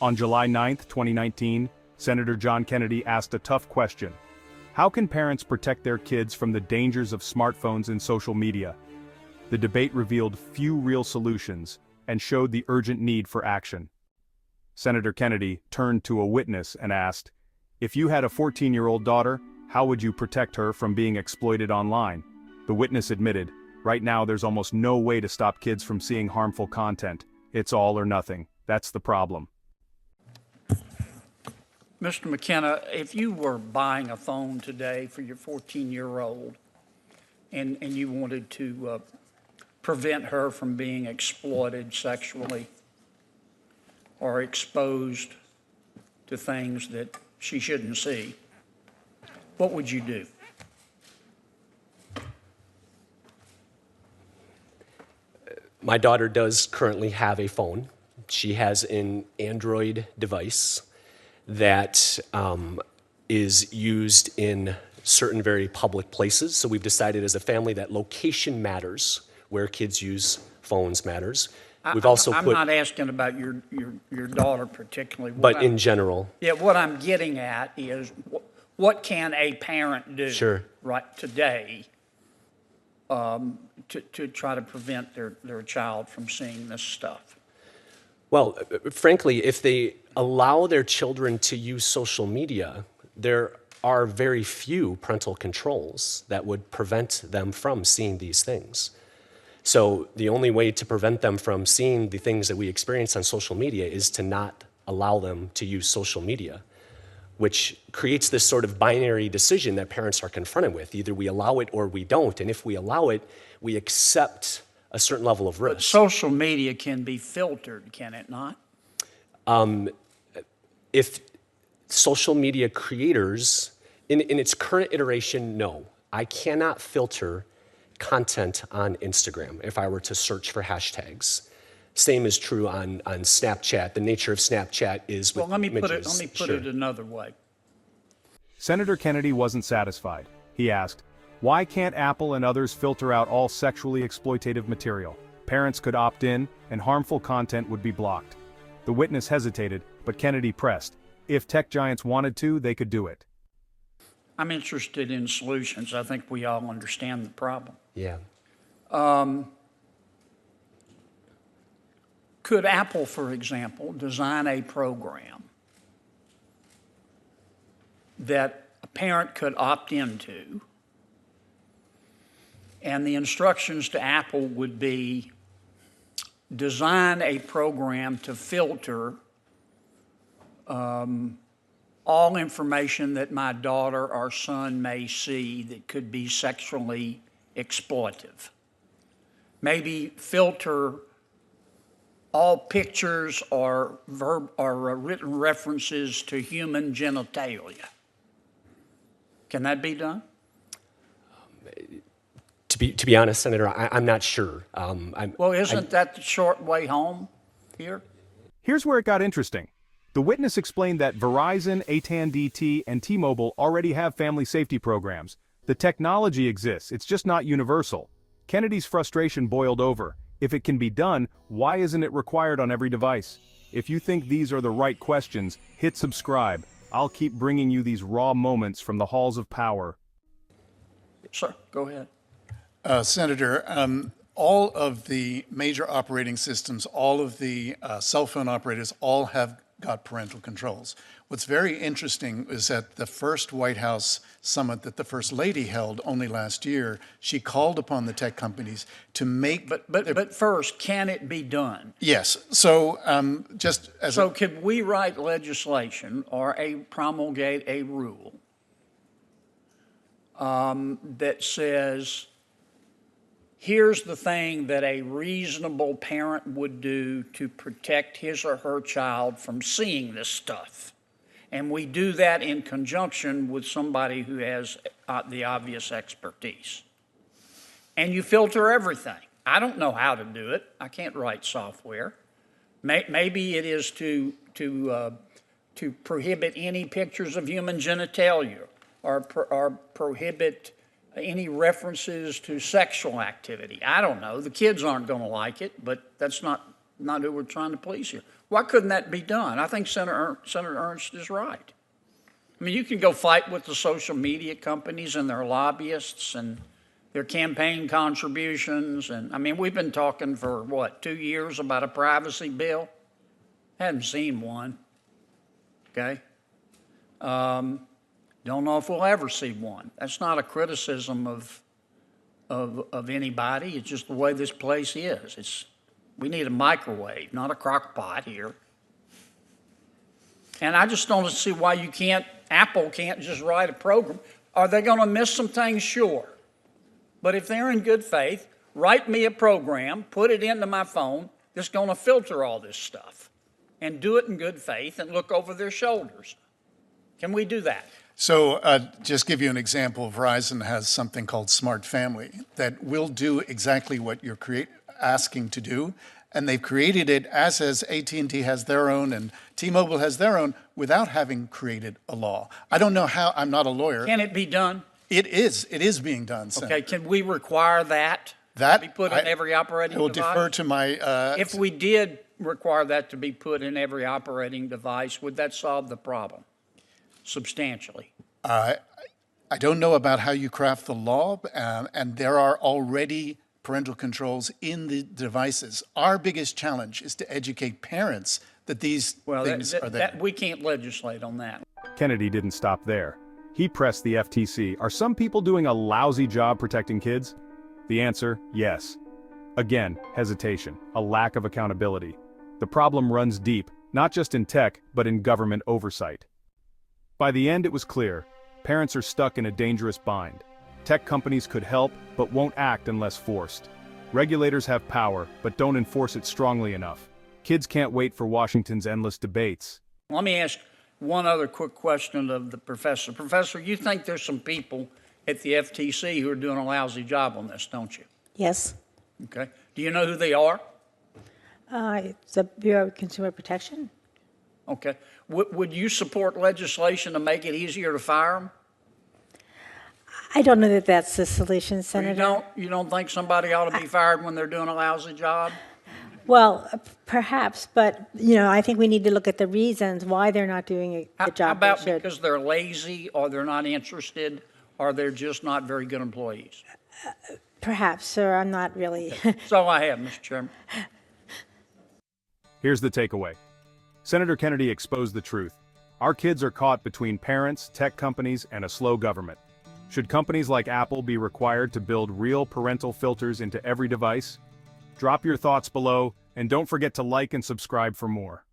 On July 9, 2019, Senator John Kennedy asked a tough question. How can parents protect their kids from the dangers of smartphones and social media? The debate revealed few real solutions and showed the urgent need for action. Senator Kennedy turned to a witness and asked, "If you had a 14-year-old daughter, how would you protect her from being exploited online?" The witness admitted, "Right now there's almost no way to stop kids from seeing harmful content. It's all or nothing. That's the problem." Mr. McKenna, if you were buying a phone today for your 14-year-old and you wanted to prevent her from being exploited sexually or exposed to things that she shouldn't see, what would you do? My daughter does currently have a phone. She has an Android device that is used in certain very public places. So we've decided as a family that location matters, where kids use phones matters. We've also I'm not asking about your daughter particularly. But in general. Yeah, what I'm getting at is what can a parent do Sure. right today to try to prevent their child from seeing this stuff? Well, frankly, if they allow their children to use social media, there are very few parental controls that would prevent them from seeing these things. So the only way to prevent them from seeing the things that we experience on social media is to not allow them to use social media, which creates this sort of binary decision that parents are confronted with. Either we allow it or we don't. And if we allow it, we accept a certain level of risk. But social media can be filtered, can it not? If social media creators, in its current iteration, no. I cannot filter content on Instagram if I were to search for hashtags. Same is true on Snapchat. The nature of Snapchat is with images. Let me put it another way. Senator Kennedy wasn't satisfied. He asked, "Why can't Apple and others filter out all sexually exploitative material? Parents could opt in, and harmful content would be blocked." The witness hesitated, but Kennedy pressed. If tech giants wanted to, they could do it. I'm interested in solutions. I think we all understand the problem. Yeah. Could Apple, for example, design a program that a parent could opt into, and the instructions to Apple would be design a program to filter all information that my daughter or son may see that could be sexually exploitive. Maybe filter all pictures or written references to human genitalia. Can that be done? To be honest, Senator, I'm not sure. Well, isn't that the short way home here? Here's where it got interesting. The witness explained that Verizon, AT&T, and T-Mobile already have family safety programs. The technology exists, it's just not universal. Kennedy's frustration boiled over. If it can be done, why isn't it required on every device? If you think these are the right questions, hit subscribe. I'll keep bringing you these raw moments from the halls of power. Sir, go ahead. Senator, all of the major operating systems, all of the cell phone operators, all have got parental controls. What's very interesting is that the first White House summit that the First Lady held only last year, she called upon the tech companies to make... But first, can it be done? Yes. So could we write legislation or promulgate a rule that says, here's the thing that a reasonable parent would do to protect his or her child from seeing this stuff. And we do that in conjunction with somebody who has the obvious expertise. And you filter everything. I don't know how to do it. I can't write software. Maybe it is to prohibit any pictures of human genitalia or prohibit any references to sexual activity. I don't know. The kids aren't going to like it, but that's not not who we're trying to please here. Why couldn't that be done? I think Senator Ernst is right. I mean, you can go fight with the social media companies and their lobbyists and their campaign contributions. And I mean, we've been talking for, what, 2 years about a privacy bill? Haven't seen one, okay? Don't know if we'll ever see one. That's not a criticism of anybody. It's just the way this place is. We need a microwave, not a crock pot here. And I just don't see why Apple can't just write a program. Are they going to miss some things? Sure. But if they're in good faith, write me a program, put it into my phone that's going to filter all this stuff and do it in good faith and look over their shoulders. Can we do that? So just give you an example, Verizon has something called Smart Family that will do exactly what you're asking to do. And they've created it, as has AT&T has their own and T-Mobile has their own, without having created a law. I don't know how, I'm not a lawyer. Can it be done? It is being done, Senator. Okay, can we require that to be put in every operating device? I will defer to my... If we did require that to be put in every operating device, would that solve the problem substantially? I don't know about how you craft the law, and there are already parental controls in the devices. Our biggest challenge is to educate parents that these things are there. We can't legislate on that. Kennedy didn't stop there. He pressed the FTC. Are some people doing a lousy job protecting kids? The answer, yes. Again, hesitation, a lack of accountability. The problem runs deep, not just in tech, but in government oversight. By the end, it was clear. Parents are stuck in a dangerous bind. Tech companies could help, but won't act unless forced. Regulators have power, but don't enforce it strongly enough. Kids can't wait for Washington's endless debates. Let me ask one other quick question of the professor. Professor, you think there's some people at the FTC who are doing a lousy job on this, don't you? Yes. Okay. Do you know who they are? It's the Bureau of Consumer Protection. Okay. Would you support legislation to make it easier to fire them? I don't know that that's the solution, Senator. You don't think somebody ought to be fired when they're doing a lousy job? Well, perhaps, but I think we need to look at the reasons why they're not doing the job How about they should. because they're lazy, or they're not interested, or they're just not very good employees? Perhaps, sir. I'm not really. That's all I have, Mr. Chairman. Here's the takeaway. Senator Kennedy exposed the truth. Our kids are caught between parents, tech companies, and a slow government. Should companies like Apple be required to build real parental filters into every device? Drop your thoughts below, and don't forget to like and subscribe for more.